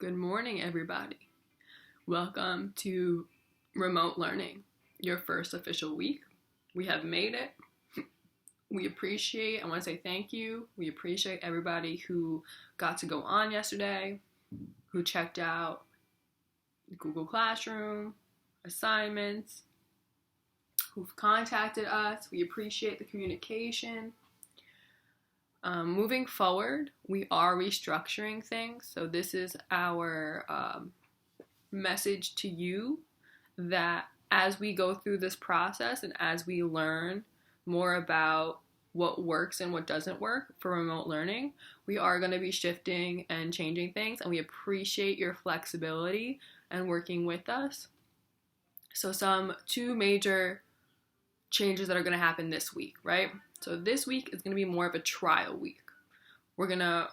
Good morning, everybody. Welcome to remote learning, your first official week. We have made it. I want to say thank you. We appreciate everybody who got to go on yesterday, who checked out Google Classroom, assignments, who've contacted us. We appreciate the communication. Moving forward, we are restructuring things. So this is our message to you that as we go through this process and as we learn more about what works and what doesn't work for remote learning, we are going to be shifting and changing things, and we appreciate your flexibility and working with us. So two major changes that are going to happen this week, right? So this week is going to be more of a trial week. We're going to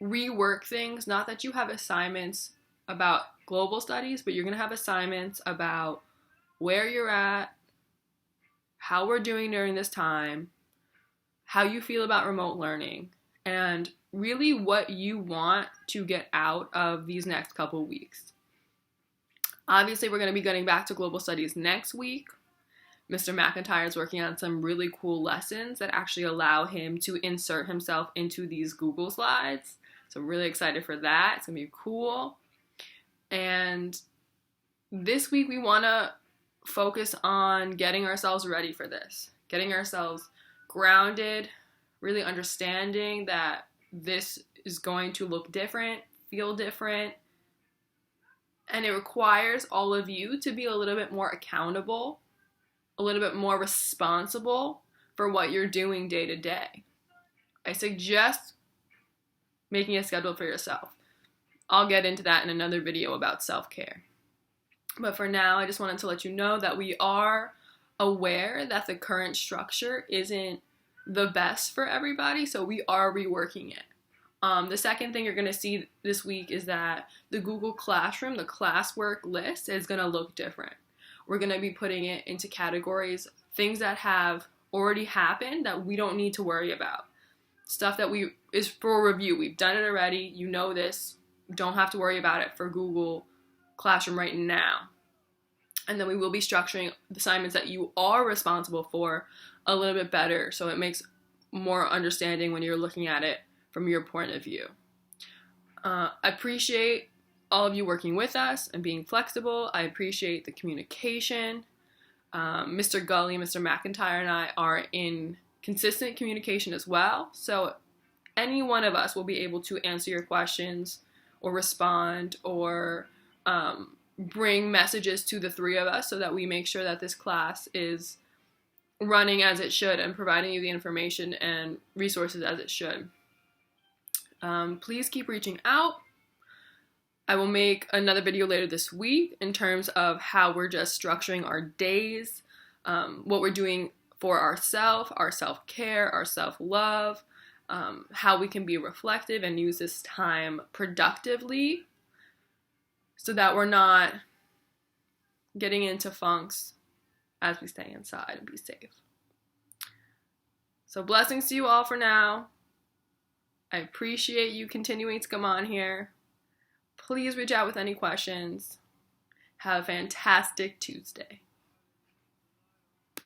rework things. Not that you have assignments about global studies, but you're going to have assignments about where you're at, how we're doing during this time, how you feel about remote learning, and really what you want to get out of these next couple weeks. Obviously, we're going to be getting back to global studies next week. Mr. McIntyre is working on some really cool lessons that actually allow him to insert himself into these Google slides. So I'm really excited for that. It's going to be cool. And this week we want to focus on getting ourselves ready for this, getting ourselves grounded, really understanding that this is going to look different, feel different, and it requires all of you to be a little bit more accountable, a little bit more responsible for what you're doing day to day. I suggest making a schedule for yourself. I'll get into that in another video about self-care. But for now, I just wanted to let you know that we are aware that the current structure isn't the best for everybody, so we are reworking it. The second thing you're going to see this week is that the Google Classroom, the classwork list, is going to look different. We're going to be putting it into categories, things that have already happened that we don't need to worry about. Stuff that is for review. We've done it already. You know this. Don't have to worry about it for Google Classroom right now. And then we will be structuring the assignments that you are responsible for a little bit better, so it makes more understanding when you're looking at it from your point of view. I appreciate all of you working with us and being flexible. I appreciate the communication. Mr. Gully, Mr. McIntyre, and I are in consistent communication as well. So any one of us will be able to answer your questions or respond or bring messages to the three of us so that we make sure that this class is running as it should and providing you the information and resources as it should. Please keep reaching out. I will make another video later this week in terms of how we're just structuring our days, what we're doing for ourselves, our self-care, our self-love, how we can be reflective and use this time productively so that we're not getting into funks as we stay inside and be safe. So blessings to you all for now. I appreciate you continuing to come on here. Please reach out with any questions. Have a fantastic Tuesday.